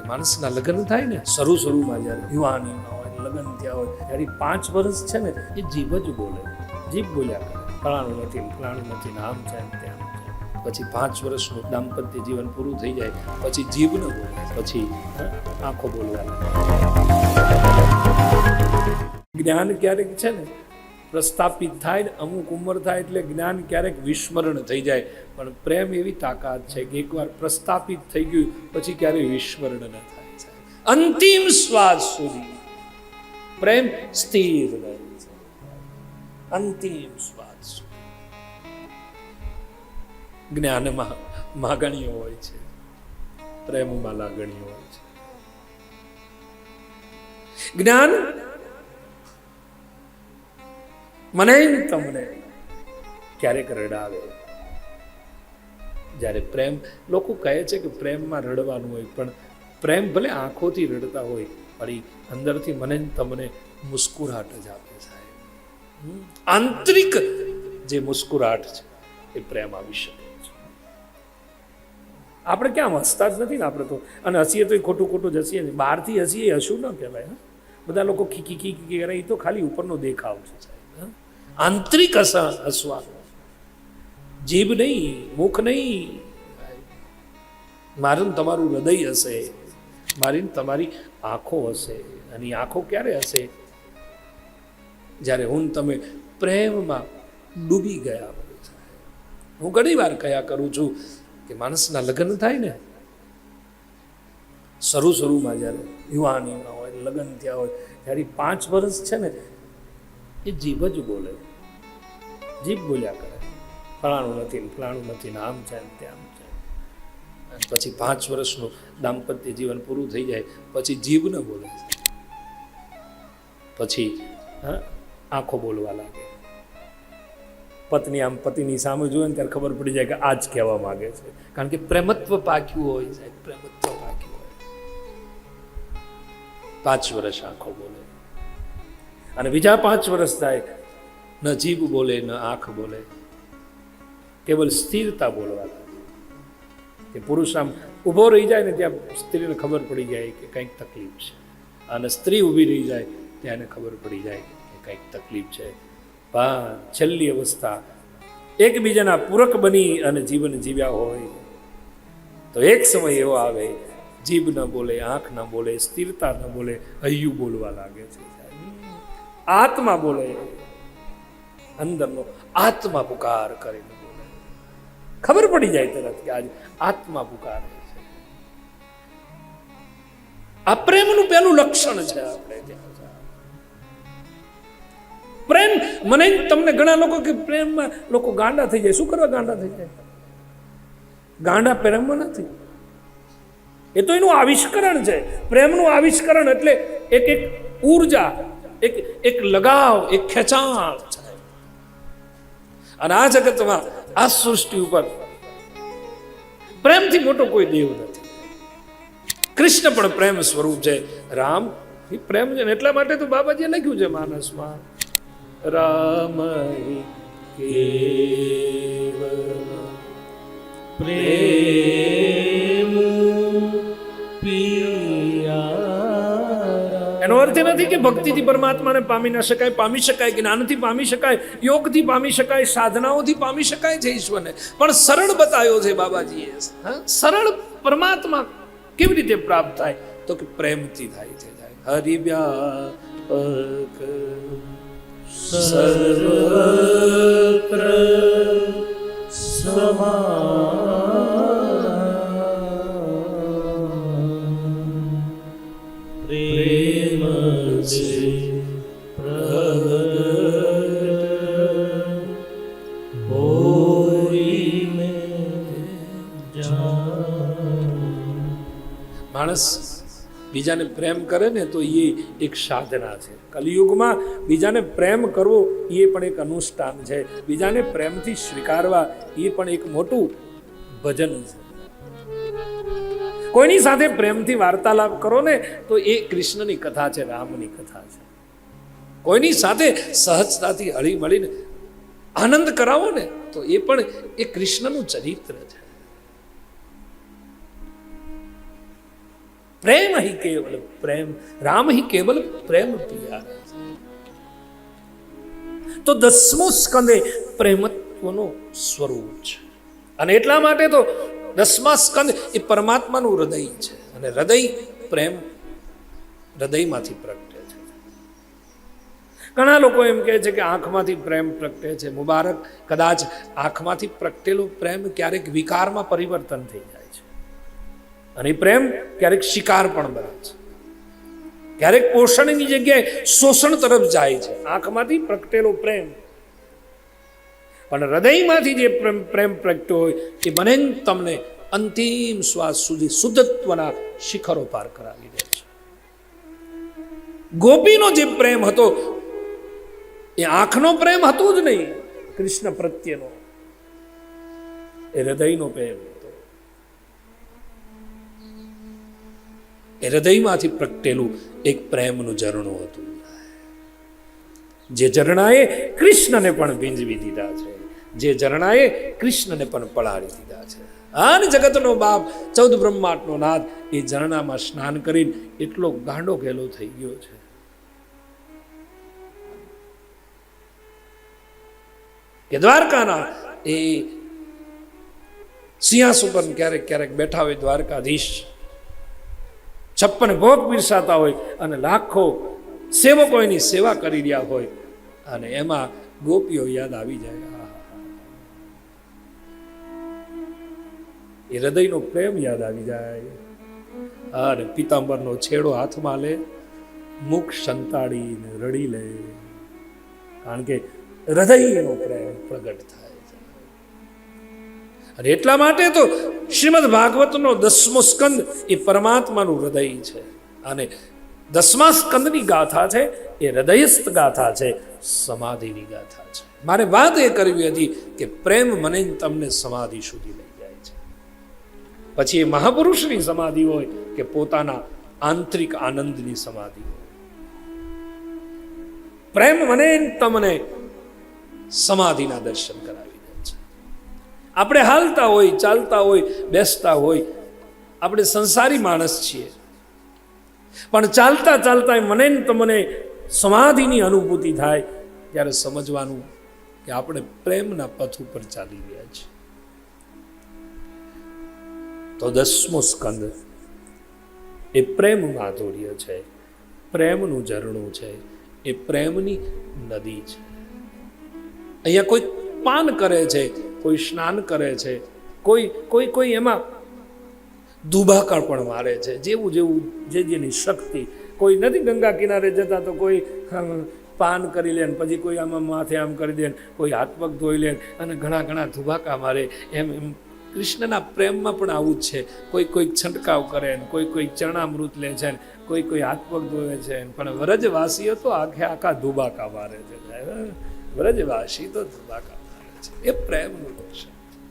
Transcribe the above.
માણસના લગ્ન થાય ને શરૂમાં જ્યારે યુવાનીમાં હોય લગ્ન થયા હોય ત્યારે 5 વર્ષ છે ને એ જીભ જ બોલે, જીભ બોલ્યા કરે, ફલાણું નથી ને આમ છે ને તેમ છે. પછી 5 વર્ષનું દાંપત્ય જીવન પૂરું થઈ જાય પછી જીભ ન બોલે, પછી આંખો બોલવા લાગે. જ્ઞાન ક્યારેક છે ને પ્રસ્થાપિત થાય ને અમુક ઉંમર થાય એટલે જ્ઞાન ક્યારેક વિસ્મરણ થઈ જાય, પણ પ્રેમ એવી તાકાત છે કે એકવાર પ્રસ્થાપિત થઈ ગયું પછી ક્યારેય વિસ્મરણ ન થાય છે. અંતિમ શ્વાસ સુધી પ્રેમ સ્થિર રહે છે, અંતિમ શ્વાસ સુધી. જ્ઞાનમાં માગણીઓ હોય છે, પ્રેમમાં લાગણીઓ હોય છે. જ્ઞાન મને તમને ક્યારેક રડાવે. જ્યારે પ્રેમ, લોકો કહે છે કે પ્રેમમાં રડવાનું હોય, પણ પ્રેમ ભલે આંખોથી રડતા હોય પણ અંદરથી મને તમને મુસ્કુરાટ જ આપે સાહેબ. આંતરિક જે મુસ્કુરાટ છે એ પ્રેમ આવી શકે છે. આપણે ક્યાં હસતા જ નથી ને આપણે તો, અને હસીએ તો ખોટું જ હસીએ ને. બહારથી હસીએ હસવું ન કહેવાય. બધા લોકો ખીખી કરે, એ તો ખાલી ઉપરનો દેખાવ છે સાહેબ. આંતરિક હસવા, જીભ નહીં, મુખ નહીં. મારું તમારું હૃદય હશે, મારી તમારી આંખો હશે. અને આંખો ક્યારે હશે? જ્યારે હું તમે પ્રેમમાં ડૂબી ગયા હોય. હું ઘણી વાર કયા કરું છું કે માણસના લગ્ન થાય ને શરૂમાં જ્યારે યુવાનીમાં હોય લગ્ન થયા હોય ત્યારે 5 વર્ષ છે ને એ જીભ જ બોલે, જીભ બોલ્યા કરે, ફલાણું નથી ને આમ છે ને તેમ છે. અને પછી 5 વર્ષનું દાંપત્ય જીવન પૂરું થઈ જાય પછી જીભ ન બોલે, પછી આંખો બોલવા લાગે. પત્ની આમ પતિની સામે જોવે ને ત્યારે ખબર પડી જાય કે આ જ કહેવા માંગે છે, કારણ કે પ્રેમત્વ પાક્યું હોય સાહેબ, પ્રેમત્વ પાક્યું હોય. 5 વર્ષ આંખો બોલે અને બીજા 5 વર્ષ થાય ન જીભ બોલે ન આંખ બોલે, કેવલ સ્થિરતા બોલવા લાગે. કે પુરુષ આમ ઊભો રહી જાય ને ત્યાં સ્ત્રીને ખબર પડી જાય કે કંઈક તકલીફ છે, અને સ્ત્રી ઊભી રહી જાય ત્યાં એને ખબર પડી જાય કે કંઈક તકલીફ છે. પણ છેલ્લી અવસ્થા એકબીજાના પૂરક બની અને જીવન જીવ્યા હોય તો એક સમય એવો આવે જીભ ન બોલે, આંખ ન બોલે, સ્થિરતા ન બોલે, હૈયું બોલવા લાગે છે. આત્મા બોલે, અંદરનો આત્મા પુકાર કરીને બોલે. ખબર પડી જાય તરત કે આજે આત્મા પુકારે છે. આ પ્રેમનું પહેલું લક્ષણ છે. આપણે ત્યાં પ્રેમ, મને તમને ઘણા લોકો કે પ્રેમમાં લોકો ગાંડા થઈ જાય. શું કરવા ગાંડા થઈ જાય? ગાંડા પ્રેમમાં નથી, એ તો એનું આવિષ્કરણ છે. પ્રેમનું આવિષ્કરણ એટલે એક ઉર્જા, એક લગાવ, એક ખેંચાણ છે. અને આ જગતમાં, આ સૃષ્ટિ ઉપર પ્રેમથી મોટો કોઈ દેવ નથી. કૃષ્ણ પણ પ્રેમ સ્વરૂપ છે, રામ એ પ્રેમ છે. એટલા માટે તો બાબાજીએ લખ્યું છે માનસમાં, રામ કેવલ પ્રેમ પિયા. એનો અર્થ નથી કે ભક્તિથી પરમાત્માને પામી ન શકાય. પામી શકાય, જ્ઞાનથી પામી શકાય, યોગથી પામી શકાય, સાધનાઓથી પામી શકાય છે ઈશ્વરને. પણ સરળ બતાવ્યો છે બાબાજીએ. સરળ પરમાત્મા કેવી રીતે પ્રાપ્ત થાય? તો કે પ્રેમથી થાય છે. હરિવ્યાપક સર્વત્ર સમાન પ્રેમ છે પ્રગટ હોઈને જાન. માણસ બીજાને પ્રેમ કરે ને તો એ એક સાધના છે. કલિયુગમાં બીજાને પ્રેમ કરવો એ પણ એક અનુષ્ઠાન છે. બીજાને પ્રેમથી સ્વીકારવા એ પણ એક મોટું ભજન છે. કોઈની સાથે પ્રેમથી વાર્તાલાપ કરો ને તો એ કૃષ્ણની કથા છે, રામની કથા છે. કોઈની સાથે સહજતાથી હળી મળીને આનંદ કરાવો ને તો એ પણ એ કૃષ્ણનું ચરિત્ર છે. પ્રેમ હિ કેવલ પ્રેમ, રામ હિ કેવલ પ્રેમ પિયારા. તો 10મો સ્કંદ એ પ્રેમત્વનો સ્વરૂપ છે. અને એટલા માટે તો 10મા સ્કંદ એ પરમાત્માનું હૃદય છે. અને હૃદય પ્રેમ હૃદયમાંથી પ્રગટે છે. ઘણા લોકો એમ કહે છે કે આંખમાંથી પ્રેમ પ્રગટે છે. મુબારક, કદાચ આંખમાંથી પ્રગટેલો પ્રેમ ક્યારેક વિકારમાં પરિવર્તન થઈ જાય છે. અને પ્રેમ ક્યારેક શિકાર પણ બને છે. ક્યારેક પોષણની જગ્યાએ શોષણ તરફ જાય છે. આંખમાંથી પ્રગટેલો પ્રેમ, પણ હૃદયમાંથી જે પ્રેમ પ્રગટ્યો હોય એ બને તમને અંતિમ શ્વાસ સુધી શુદ્ધત્વના શિખરો પાર કરાવી દે છે. ગોપીનો જે પ્રેમ હતો એ આંખનો પ્રેમ હતો જ નહીં, કૃષ્ણ પ્રત્યેનો એ હૃદયનો પ્રેમ હતો. એ હૃદયમાંથી પ્રગટેલું એક પ્રેમનું ઝરણું હતું, જે ઝરણાએ કૃષ્ણને પણ ભીંજવી દીધા છે, જે ઝરણાએ કૃષ્ણને પણ પલાળી દીધા છે. અને જગતનો બાપ 14 બ્રહ્માંડનો નાથ એ ઝરણામાં સ્નાન કરીને એટલો ગાંડો ગેલો થઈ ગયો છે કે દ્વારકાના એ સિંહાસન ઉપર ક્યારેક ક્યારેક બેઠા હોય દ્વારકાધીશ, 56 ભોગ પીરસાતા હોય અને લાખો સેવકો એની સેવા કરી રહ્યા હોય, અને એમાં ગોપીઓ યાદ આવી જાય. એ હૃદયનો પ્રેમ યાદ આવી જાય. અને પિતાંબરનો છેડો હાથમાં લે, મુખ સંતાડીને રડી લે, કારણ કે હૃદયનો પ્રેમ પ્રગટ થાય છે. અને એટલા માટે તો શ્રીમદ ભાગવતનો 10મો સ્કંદ એ પરમાત્માનું હૃદય છે. અને 10મા સ્કંદની ગાથા છે એ હૃદયસ્થ ગાથા છે, સમાધિની ગાથા છે. મારે વાત એ કરવી હતી કે પ્રેમ મને તમને સમાધિ સુધી લઈ જાય છે. પછી એ મહાપુરુષની સમાધિ હોય કે પોતાના આંતરિક આનંદની સમાધિ હોય, પ્રેમ મને તમને સમાધિના દર્શન કરાવી દે છે. આપણે હાલતા હોય, ચાલતા હોય, બેસતા હોય, આપણે સંસારી માણસ છીએ, પણ ચાલતા ચાલતા મને તમને સમાધિની અનુભૂતિ થાય ત્યારે સમજવાનું કે આપણે પ્રેમના પથ ઉપર ચાલી રહ્યા છીએ. તો 10મો સ્કંદ એ પ્રેમ માધુર્ય છે, પ્રેમનું ઝરણું છે, એ પ્રેમની નદી છે. અહીંયા કોઈ પાન કરે છે, કોઈ સ્નાન કરે છે, કોઈ એમાં દુભાકળ પણ મારે છે, જેવું જેવું જેની શક્તિ. કોઈ નથી ગંગા કિનારે જતા તો કોઈ પાન કરી લે, પછી કોઈ આમાં માથે આમ કરી દે, કોઈ હાથ પગ ધોઈ લે અને ઘણા ધુભાકા મારે. એમ કૃષ્ણના પ્રેમમાં પણ આવું જ છે. કોઈ છંટકાવ કરે ને કોઈ ચરણામૃત લે છે ને કોઈ હાથ પગ ધોવે છે, પણ વ્રજવાસીઓ તો આખા ધુભાકા મારે છે. વ્રજવાસી તો ધુભાકા મારે છે. એ પ્રેમનું લક્ષણ.